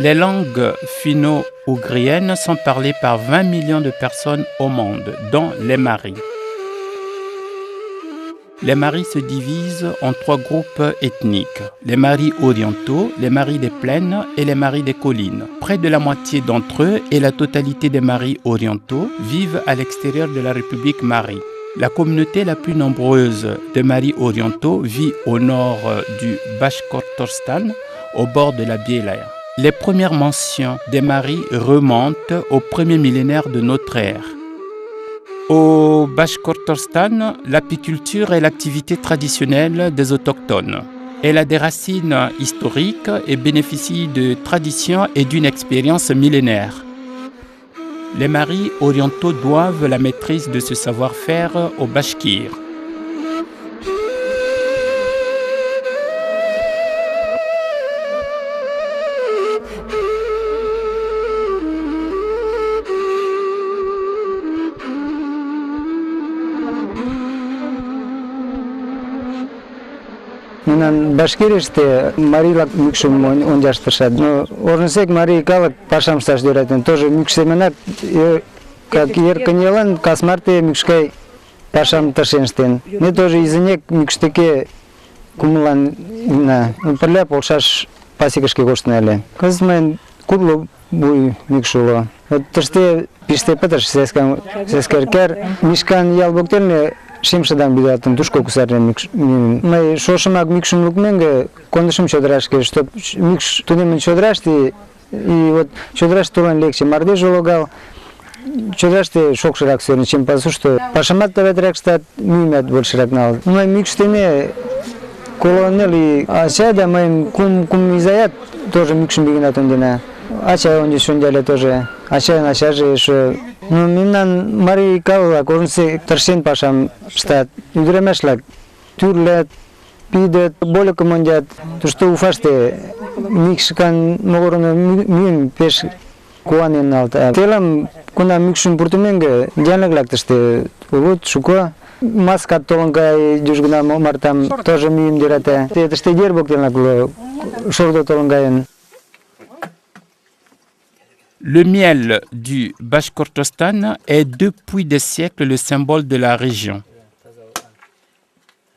Les langues finno-ougriennes sont parlées par 20 millions de personnes au monde, dont les Maris. Les Maris se divisent en 3 groupes ethniques, les Maris orientaux, les Maris des plaines et les Maris des collines. Près de la moitié d'entre eux et la totalité des Maris orientaux vivent à l'extérieur de la République Mari. La communauté la plus nombreuse des Maris orientaux vit au nord du Bashkortostan, au bord de la Biélaya. Les premières mentions des Maris remontent au premier millénaire de notre ère. Au Bashkortostan, l'apiculture est l'activité traditionnelle des autochtones. Elle a des racines historiques et bénéficie de traditions et d'une expérience millénaire. Les Maris orientaux doivent la maîtrise de ce savoir-faire aux Bashkirs. Нунан башкириште марилак микшум онжаштырышат. Но орнысек мари калык пашам ышташ дөрөтөн. Тоже микшеменат как еркынелан касмарте микшкай пашам ташенштен. Не тоже изынек микштеке кумлан на пырля полшаш пасекашке коштун эле. Кыз мен курлу буй микшуло. Тыште пиште пытыш сескеркер мишкан ялбоктелне Шимшадан бидатын тушко кусарен микш. Мы шошамак микшум лукменге кондышым чодрашке, чтоб микш тунемен чодрашти и вот чодраш туран легче мардеж улогал. Чодраште шокширак сөрн, чем потому что пашамат таветрак стат мимят больширак нал. Мы микштеме колонели асяда мы кум изаят тоже микшум бигнатон дина. Ача он здесь шундяля тоже. Ача наша же что ну минан мари калла корнсе таршен пашам штат. Юдремешлак тюрлет пидет более командят. То что уфаште микшкан могорно мин пеш куанен алта. Телам куна микшун пуртуменге дянаглактыште вот шуко маска толонгай дюжгна мартам тоже мин дирате. Это что дербок телнагло шордо толонгаен. Le miel du Bashkortostan est depuis des siècles le symbole de la région.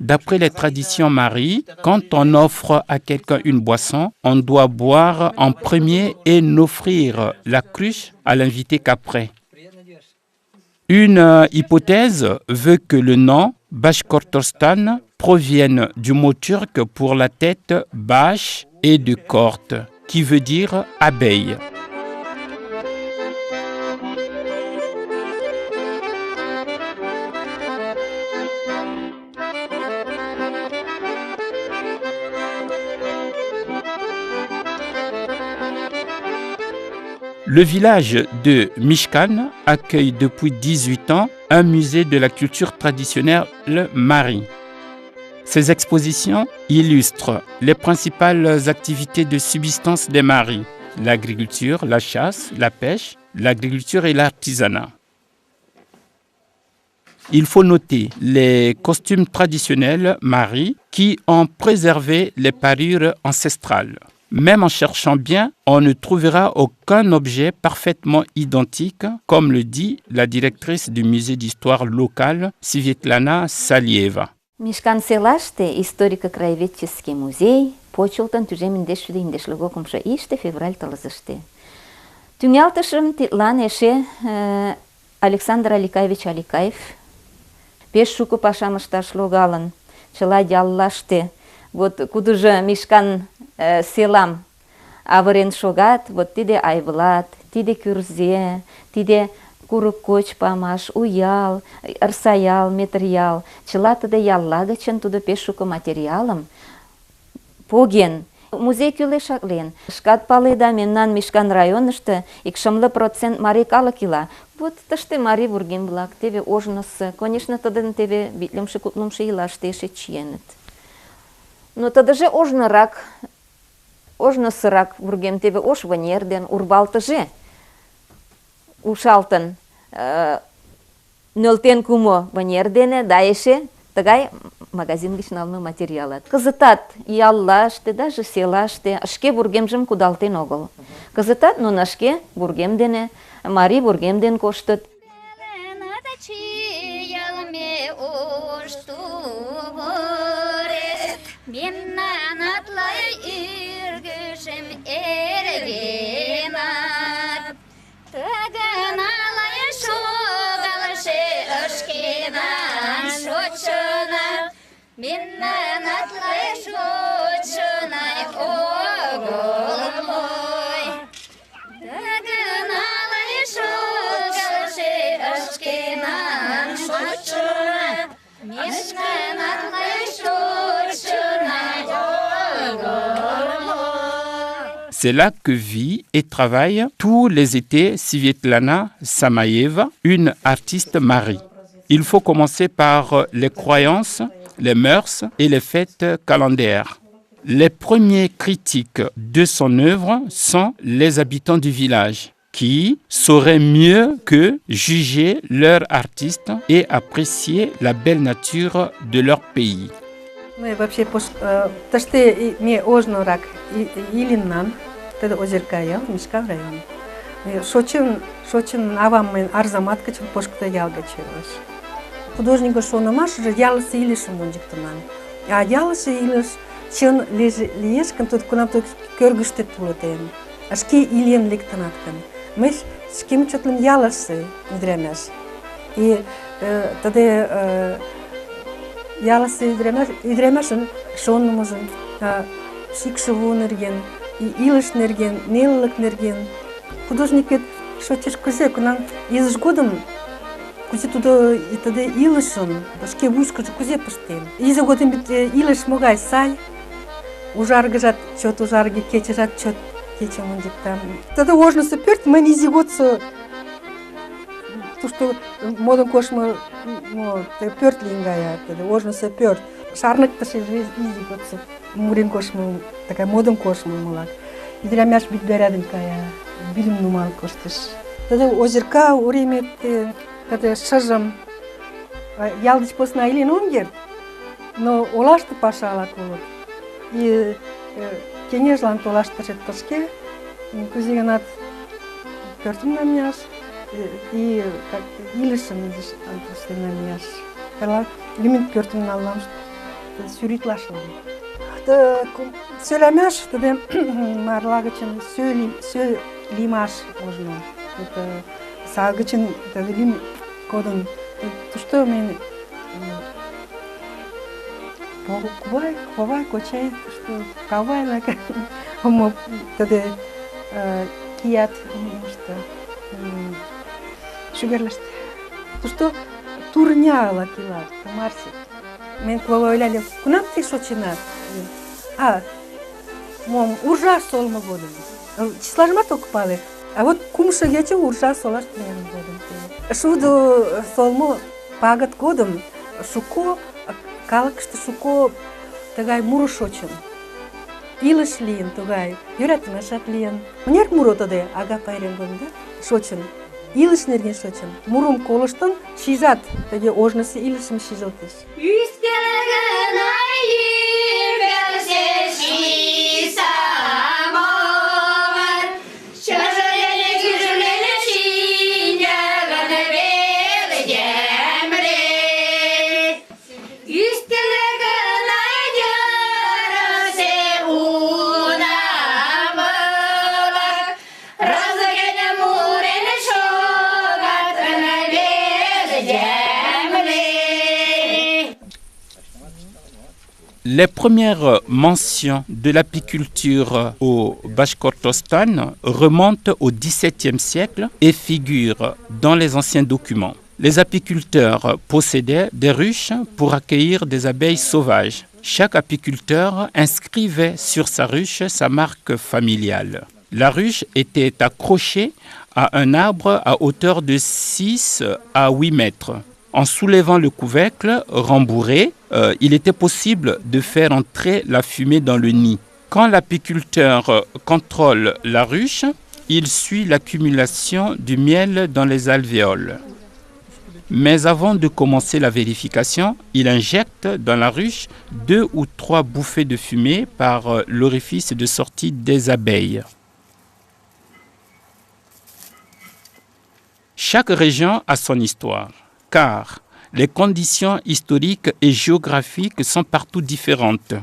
D'après les traditions Mari, quand on offre à quelqu'un une boisson, on doit boire en premier et n'offrir la cruche à l'invité qu'après. Une hypothèse veut que le nom Bashkortostan provienne du mot turc pour la tête Bash et de Kort, qui veut dire abeille. Le village de Mishkan accueille depuis 18 ans un musée de la culture traditionnelle Mari. Ces expositions illustrent les principales activités de subsistance des Maris, l'agriculture, la chasse, la pêche, l'agriculture et l'artisanat. Il faut noter les costumes traditionnels Mari qui ont préservé les parures ancestrales. Même en cherchant bien, on ne trouvera aucun objet parfaitement identique, comme le dit la directrice du musée d'histoire locale, Светлана Салиева. Мишкан селаште историко-краеведческий музей почылтын тужеминдешшүдө индешлөгөкумша иште февраль тылызыште. Түңялтышым титлан эше Александр Аликаевич Аликаев пеш шуко пашам ышташ логалын, чыла яллаште. Вот кудыжо Мишкан селам авырен шогат, вот тиде Айвлат, тиде Кюрзе, тиде курык коч памаш, уял, ырсаял, метриял, чыла тиде ялла гычын тудо пеш шуко материалым поген. Музей кӱлеш аклен. Шкат паледа, мемнан Мишкан районышто 60% марий калык ила. Вот тыште марий вургем-влак, теве ожнысо, конечно, тудын теве 50-60 ийлаште эше чиеныт. Но тыдыже ожнысырак вургем теве ош вынер ден урвалтыже ушалтын нӧлтен кумо вынер дене да эше тыгай магазин гычын алыны материалат. Кызытат яллаште, даже селаште, шке вургемжым кудалтен огыл. Кызытат нуно шке вургем дене, марий вургем ден коштыт. Меннан атлай иргышым эргенат, тыгын алай шогалышы ышкенан шочынат, меннан атлай шочынай огылмой. Тыгын алай шогалышы ышкенан шочынат, меннан атлай шочынай огылмой. C'est là que vit et travaille tous les étés Svietlana Samaeva, une artiste marie. Il faut commencer par les croyances, les mœurs et les fêtes calendaires. Les premiers critiques de son œuvre sont les habitants du village, qui sauraient mieux que juger leur artiste et apprécier la belle nature de leur pays. Мы вообще таште ми ожнорак Илиннан, тада Озеркая, Мишкан район. Шочин авам мен арзамат качын пошкта ялгачеваш. Художника шонамаш же ялысы илишин монжиктынан. А ялысы илиш чын лиеш кан тут кунам тут көргүштө тулотен. Ашки илен лектанаткан. Мы с кем чотлын ялысы идремеш. И тада ялысы идремешин шоннумужун шикшыву нерген, илыш нерген, неллык нерген. Художник вет шотеш кузе кунан изыш годым кузе туда и тада илышын, башке вушкыжы кузе пыштен. Изы годым бит илыш могай сай, ужаргыжат чот ужарги, кечежат чот кече мунжиктам. Тада ожнысы пёрт, мен изи годсы то, что модон кошмы пёрт лингая, тада ожнысы пёрт. Шарнык таши изи годсы, мурин кошмы, такая модон кошмы мулак. Идремяш бит берядынкая, билим нумал коштыш. Тада озерка уремет, тада шыжым, ялдыч посна илин онгер, но олашты пашалак олот. И кенежлан толаштышет тошке, кузигенат пёртым намяш, и илышым изиш антошты намяш. Кала лимит пёртым налам, сюритлашылы. Сөйлемеш, тада марлагычын сөйлимаш ожно. Это сагычын тада лим кодын. То что мен кувай кочай, что кавай лака, омо тада кият, что шугарлашты. То что турня лакила, тамарси. Мен квала ойлали, кунам ты шочинат? Мом уржа солма годым. Числажма только палы. А вот кумша яче уржа солаш мен годым. Шуду солму пагат годым шуко калыкышты шуко тагай муру шочын. Илыш лийын тугай, юратмашат лийын. Мынер муру тоде ага пайрен годым да шочын. Илыш нерген шочын. Мурум колыштын шижат, таге ожнысы илышым шижылтыш. Les premières mentions de l'apiculture au Bashkortostan remontent au XVIIe siècle et figurent dans les anciens documents. Les apiculteurs possédaient des ruches pour accueillir des abeilles sauvages. Chaque apiculteur inscrivait sur sa ruche sa marque familiale. La ruche était accrochée à un arbre à hauteur de 6 à 8 mètres. En soulevant le couvercle rembourré, il était possible de faire entrer la fumée dans le nid. Quand l'apiculteur contrôle la ruche, il suit l'accumulation du miel dans les alvéoles. Mais avant de commencer la vérification, il injecte dans la ruche 2 ou 3 bouffées de fumée par l'orifice de sortie des abeilles. Chaque région a son histoire, car les conditions historiques et géographiques sont partout différentes.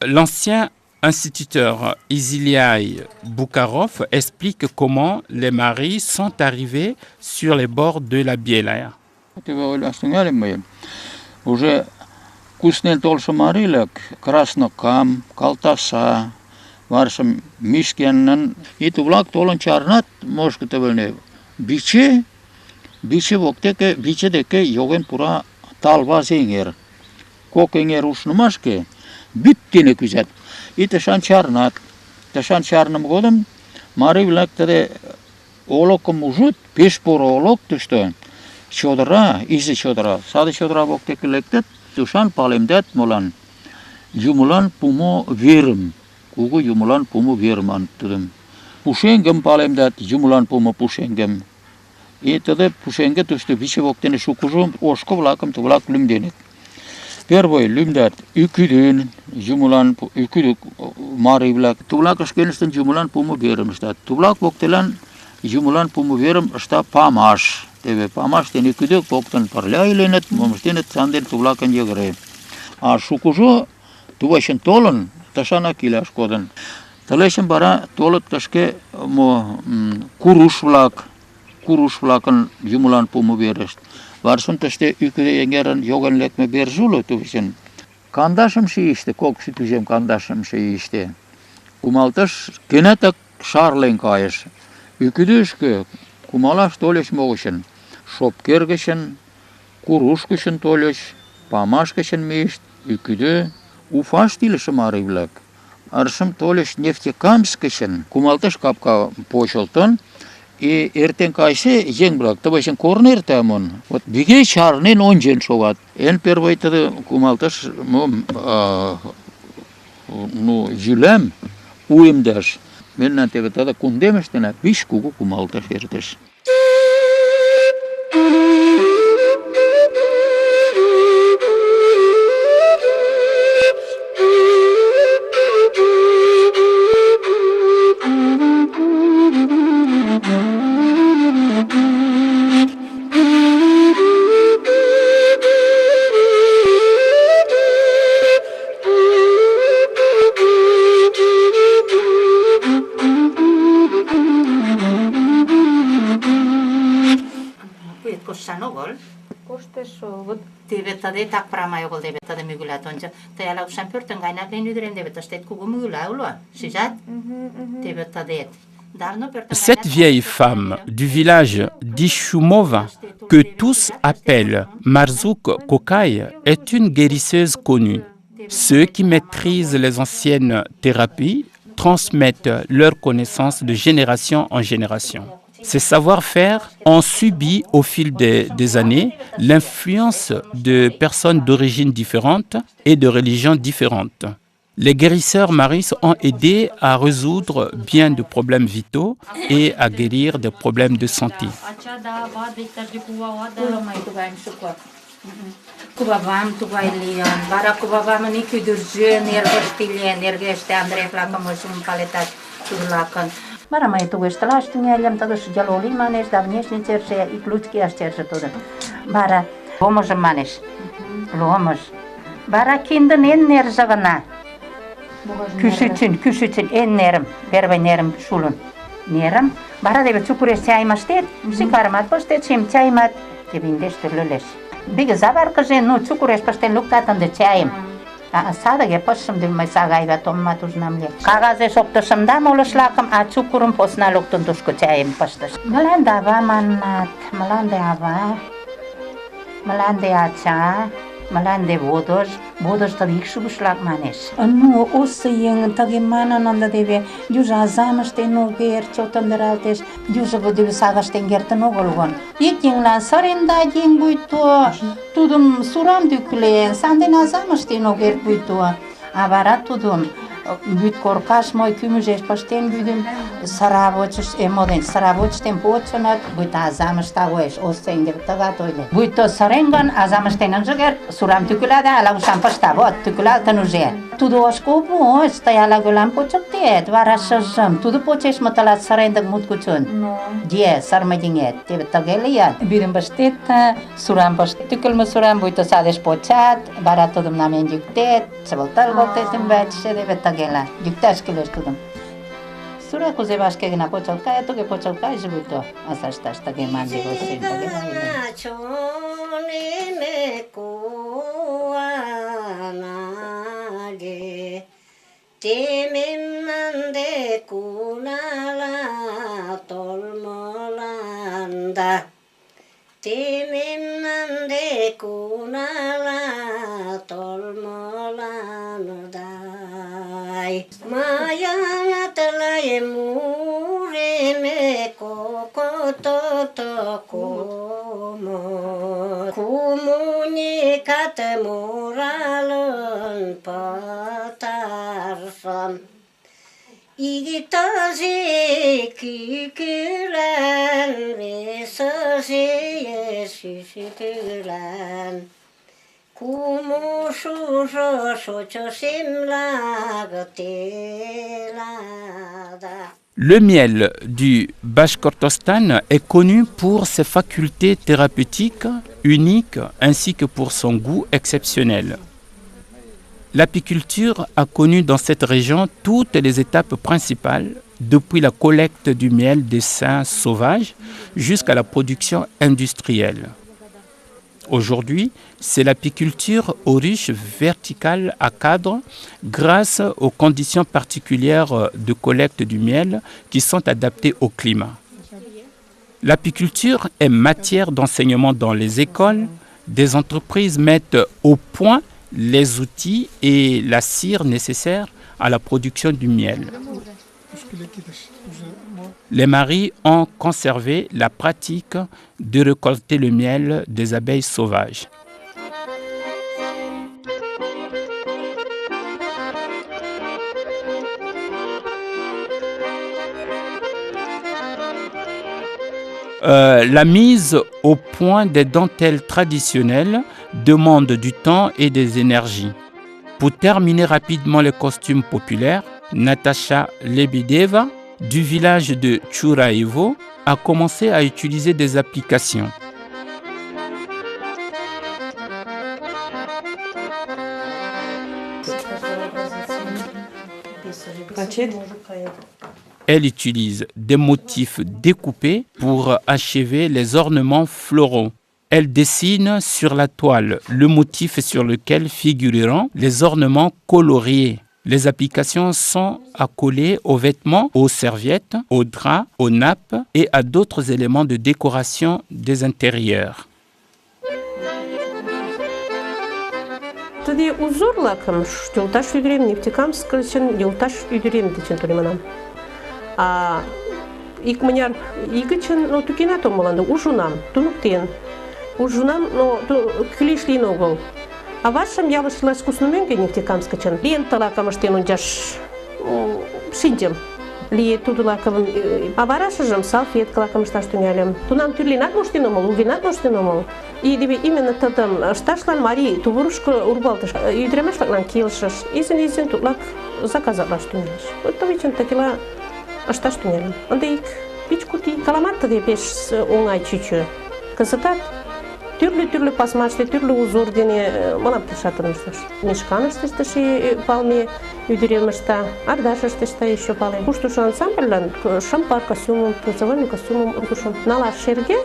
L'ancien instituteur Isiliaï Boukharov explique comment les maris sont arrivés sur les bords de la Bielaïa. Уже вкусный толще марилек, краснокам, калтаса, варшам мишкеннен. И тувлак толон чарнат, может это биче воктеке, биче деке йоген пура талва зенгер. Кокенгер ушнумашке, биттине күзет. И ташан чарнат. Ташан чарным годым, маривлак таде олоком мужут, пеш пора олок тышто. Чодыра, изи чодыра. Сады чодыра воктеке лектет, тушан палемдет молан. Юмулан пумо верым. Кугу юмулан пумо верым антыдым. Пушенгем палемдет, юмулан пумо пушенгем. И тогда пушенге тушты биче воктене шукужум, ошко влаком то влак люмденет. Первый люмдет üküdün, юмулан üküdük mari влак. Тувлак ашкенестен юмулан пумо верым штат. Тувлак воктелан юмулан пумо верым шта памаш. Тебе памаш тен üküdük воктен парляйленет, момштенет санден тувлакан егре. А шукужо тувашен толын, ташана килаш коден. Талешен бара толот ташке мо куруш влак. Kuruş vlakın yumulan pumu verest. Varsın taşte üküde yengeran yogan lekme berzulu tuvişin. Kandaşım şey işte, koksu tüzem kandaşım şey işte. Kumaltaş genetak şarlen kayış. Üküde işke kumalaş toleş moğuşun. Şop kergeşin, kuruş kışın toleş, pamaş kışın meşt, üküde ufaş dilişim arıvlak. Arşım toleş neftekamsk kışın. Kumaltaş kapka poşoltun. И эртен кайсе жеңбрак, табашын корнер тамон. Вот биге чарнен онжен шоват. Эн первый тады кумалташ, жүлем уемдаш. Меннен теге тада кундемештена биш кугу кумалташ эртеш. Tade tak prama yogol debe tade mugula tonja tayala ushan pörtön gaynak len üdürem debe tastet kugu mugula ulo sijat debe tadet. Cette vieille femme du village d'Ishumova, que tous appellent Marzouk Kokay, est une guérisseuse connue. Ceux qui maîtrisent les anciennes thérapies transmettent leurs connaissances de génération en génération. Ces savoir-faire ont subi au fil des années l'influence de personnes d'origines différentes et de religions différentes. Les guérisseurs maris ont aidé à résoudre bien de problèmes vitaux et à guérir des problèmes de santé. Марамай тугешталаш тӱҥальым, тыгыш ялоли манеш да внешний терже и клюцки аштерже тудо. Бара ломыжым манеш. Ломыж. Бара киндын эн нерже гына. Кӱшычын эн нерым, первый нерым шулын. Нерым. Бара дебе цукуреш чайым ыштет, шикарымат пыштет, шем чайымат. Дебе индеш тӱрлӧ. Биге заваркыже, цукуреш пыштен луктат ынде чайым. Садыге пышым дем мый сагайват оммат ужнам ле. Кагазеш оптышым да молышлакым, а цукурым посна луктын тушко чайым пыштыш. Мланде ава манат, мланде ава, мланде ача, мланде водыж, водыжтын икшывышлак манеш. Ну, осы ең тыге манананда дебе, дюжа азамыштен огер, чотындыралтеш, дюжа дебе сагаштен гертын огылгон. Ик еҥлан сыренда ең буйто, тудым сурам дӱклен, санден азамыштен огер буйто. А вара тудым Бүт коркаш мой күмүжеш паштен бүдүн саравочтен почонат бүт азамыштагоеш осен деп тагатойле. Бүт саренган азамыштен жигер сурам түкүлада ала ушам паштабот түкүлалтан уже. Туду оскопу стояла голам почоктет варашышым. Туду почеш маталат сарендак муткучун. Де сармадингет деп тагелия. Бидин баштет сурам паштет түкүлмө сурам бүт садеш почат баратыдым намен жүктет. Чабалтар болтетим бачше деп тагела. Жүкташ келеш тудым. Сура козе башке гна почалка, ето ге почалка живуто. Асашташ таге манди госин таге. Чони ме куанаге Теминнанде кунала толмоланда Теминнанде кунала толмоландай Маянаталай муреме кокотото кумо Кумуникат моралын патарсам Игитази кикилен Весази есисикилен Кумушужо шочосимлагателада. Le miel du Bashkortostan est connu pour ses facultés thérapeutiques uniques ainsi que pour son goût exceptionnel. L'apiculture a connu dans cette région toutes les étapes principales, depuis la collecte du miel des saints sauvages jusqu'à la production industrielle. Aujourd'hui, c'est l'apiculture aux ruches verticales à cadre grâce aux conditions particulières de collecte du miel qui sont adaptées au climat. L'apiculture est matière d'enseignement dans les écoles. Des entreprises mettent au point les outils et la cire nécessaires à la production du miel. Les maris ont conservé la pratique de récolter le miel des abeilles sauvages. La mise au point des dentelles traditionnelles demande du temps et des énergies. Pour terminer rapidement les costumes populaires, Natasha Lebedeva, du village de Churaevo, a commencé à utiliser des applications. Elle utilise des motifs découpés pour achever les ornements floraux. Elle dessine sur la toile le motif sur lequel figureront les ornements coloriés. Les applications sont accolées aux vêtements, aux serviettes, aux draps, aux nappes et à d'autres éléments de décoration des intérieurs. Тоді узорлакам, юлташ үйдірем, нефтекамск үшін юлташ үйдірем дейін төлеменам. Ик маняр игычын, но тукина томоланды, ужунам, тунуктен. Ужунам, но күлешлейін оғыл. А вашам я вышла искуснуменге нефтекамскачан. Ленталакамыштен унжаш шиндем. Ли тудулакам, а варашыжым салфеткалакамышташ түнялем. Тунам тюрленат моштен омыл, угенат моштен омыл. И дебе именно тадам шташлан мари тувурушка урбалтыш. Үйдремешлаклан келшыш. Изин тутлак заказатлаш түнялеш. Вот вечен такила шташ түнялем. Анда ик пичкути каламатты деп еш оңай чүчү. Кызытат Түрлі пасмашты, түрлі узор дене мана пішатырмышташ. Мешканыштышты палме үйдіремішта, ардашыштышта еще палы. Куштушы ансамбльлан шампар костюмым, танцевальный костюмым ургушым. Нала шерге,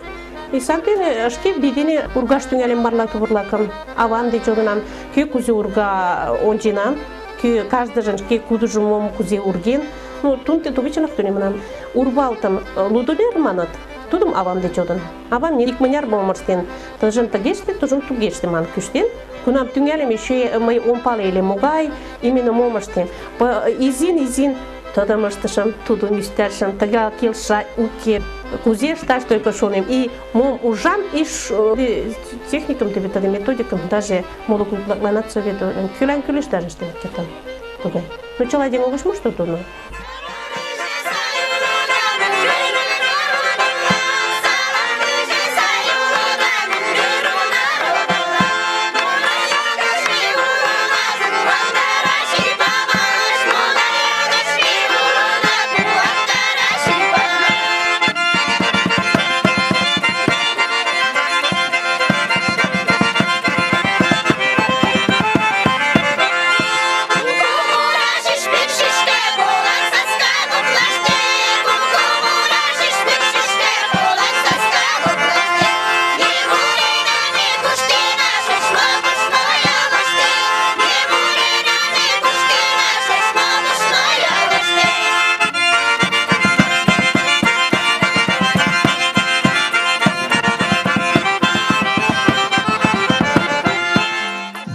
и сандене ашке бидене ургаш түнялем марлаты бурлакам. Аван де жодынам, ке кузе урга онжинам, ке каждый жан ке кудыжымом кузе урген. Ну, тунте тубичанах түнемінам. Урбалтым лудулер манат. Тудым авам дечодын. Авам не икманяр болмырстен. Тыжын тагеште, тыжын тугеште ман күштен. Кунам түңелем еще май омпалы еле могай, именно момырстен. Изин тадамыштышым, туду мистершым, тага келша уке. Кузе шташ только шонем. И мом ужам, и техникам тебе тады методикам, даже молокупланат совету. Күлән күлеш даже штен кетам. туда. Ну, человек могешь что туда.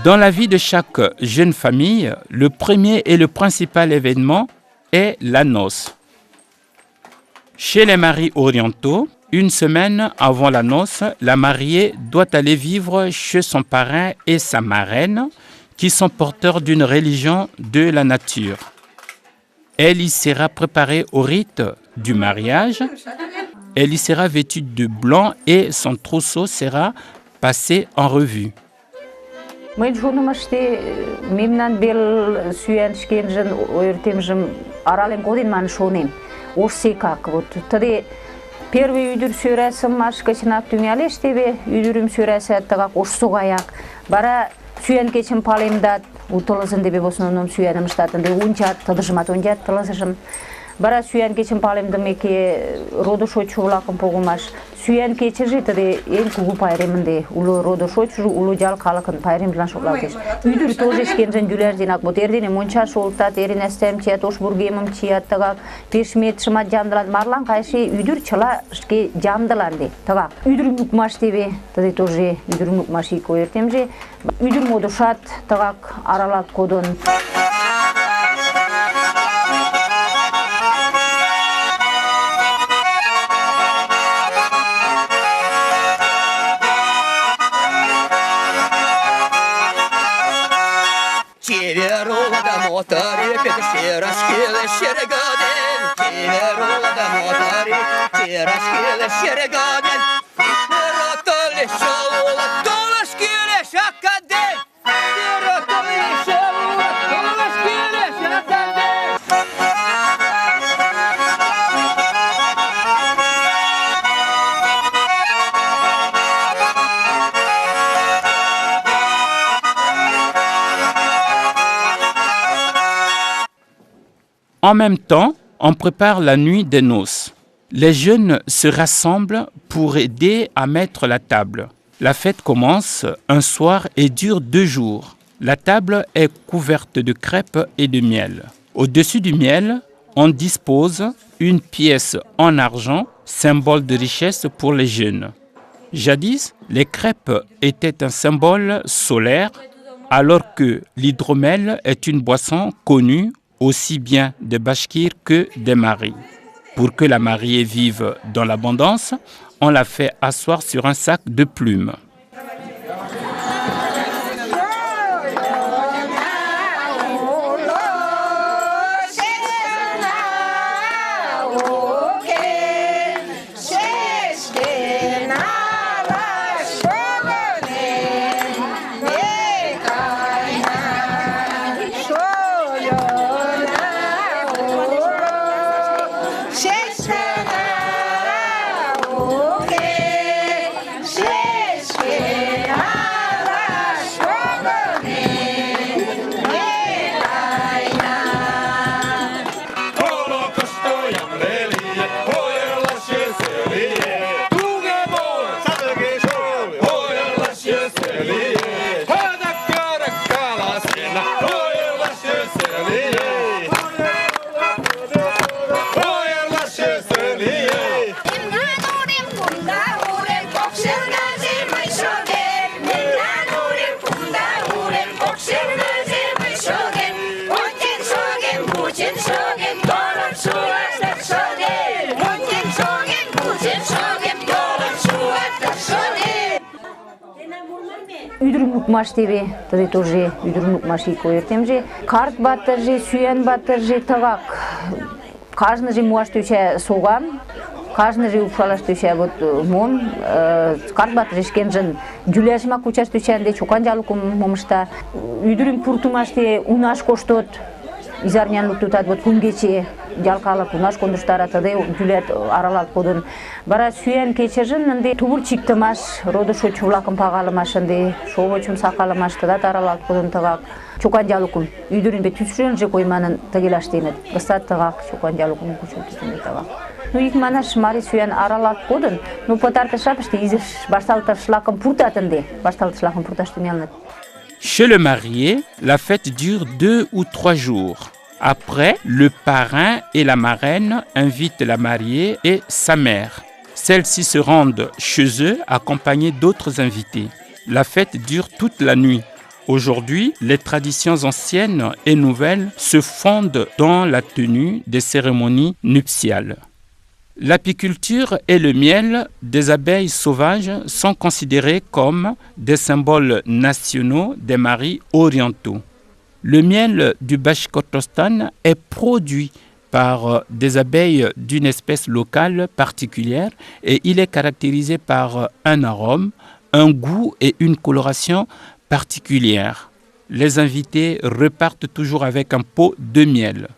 Dans la vie de chaque jeune famille, le premier et le principal événement est la noce. Chez les maris orientaux, une semaine avant la noce, la mariée doit aller vivre chez son parrain et sa marraine, qui sont porteurs d'une religion de la nature. Elle y sera préparée au rite du mariage. Elle y sera vêtue de blanc et son trousseau sera passé en revue. Мый жонымаште мемнан бел сүйеншкенжін, ойыртемжім арален коден маны шонем. Орсе как, вот. Тады первый үйдір сөрәсім машкачынак түңәлеш тебе, үйдірім сөрәсі әттіғақ орсы ғаяқ. Бара сүйен кечім палемдат, утылызын тебе босыным сүйенім штатынды, унчат, тыдыжымат унчат тылызышым. Бара сүйен кечім палемдім еке роды шочу улақым поғымаш. Сүйен кечі житыды ең күгі пайремінде. Улы роды шочу, улы жал қалықын пайремділан шоқлаутеш. Үйдір тоже шкенжен дүлерден ақ бұд. Ердене мұнча шолтат, ерін әстем чият, ош бұргемім чияттығақ, пешмет шымат жамдылан. Марлан қайшы үйдір чыла шке жамдыланды. Тығақ. Үйдір мүкмаш тебе, тады тоже үйдір мүкмаш ек ойыртемже. Үйдір моды шат, тығақ аралат кодын. Motori, Pederskele, Shergaden, Tiveroda Motori, Pederskele, Shergaden, Rotole, Shola, Tolaskele, Shakaden, Rotole, Shola, Tolaskele, Shakaden. En même temps, on prépare la nuit des noces. Les jeunes se rassemblent pour aider à mettre la table. La fête commence un soir et dure 2 jours. La table est couverte de crêpes et de miel. Au-dessus du miel, on dispose une pièce en argent, symbole de richesse pour les jeunes. Jadis, les crêpes étaient un symbole solaire, alors que l'hydromel est une boisson connue aussi bien des bashkirs que des maris. Pour que la mariée vive dans l'abondance, on la fait asseoir sur un sac de plumes. Үйдірімлік маш тебе, тады тоже үйдірімлік маши коертем же. Карт баттыр же, сүйен баттыр же, тағақ. Кажны же муаш түйче соғам, кажны же упшалаш түйче вот мон, карт баттыр ешкен жын. Жүлешіма кучаш түйченде чукан жалукым момышта. Үйдірім пұртымаште унаш коштот. Изарнянлык тутат вот күнгече жалкалып унаш кондуштар атады жүлет аралалып кодун. Бара сүйен кечежин инде тубур чиктимаш, роду шо чулакым пагалымаш инде, шобочум сакалымаш тадат аралалып кодун тагак. Чукан жалукум үйдүрүн бе түшүрөн же койманын тагилаш демет. Гыстат тагак чукан жалукум кучу түтүн тагак. Ну их манаш мари сүйен аралалып кодун. Ну потартышап иште изиш башталтышлакым пуртатынде. Башталтышлакым пурташтын. Chez le marié, la fête dure 2 ou 3 jours. Après, le parrain et la marraine invitent la mariée et sa mère. Celles-ci se rendent chez eux accompagnées d'autres invités. La fête dure toute la nuit. Aujourd'hui, les traditions anciennes et nouvelles se fondent dans la tenue des cérémonies nuptiales. L'apiculture et le miel des abeilles sauvages sont considérés comme des symboles nationaux des maris orientaux. Le miel du Bashkortostan est produit par des abeilles d'une espèce locale particulière et il est caractérisé par un arôme, un goût et une coloration particulière. Les invités repartent toujours avec un pot de miel.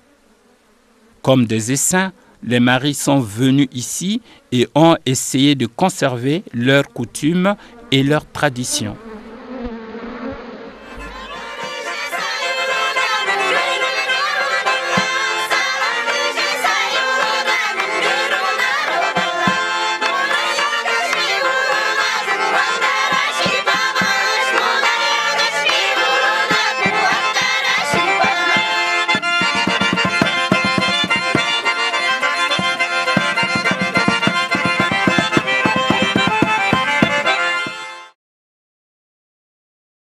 Comme des essaims, les maris sont venus ici et ont essayé de conserver leurs coutumes et leurs traditions.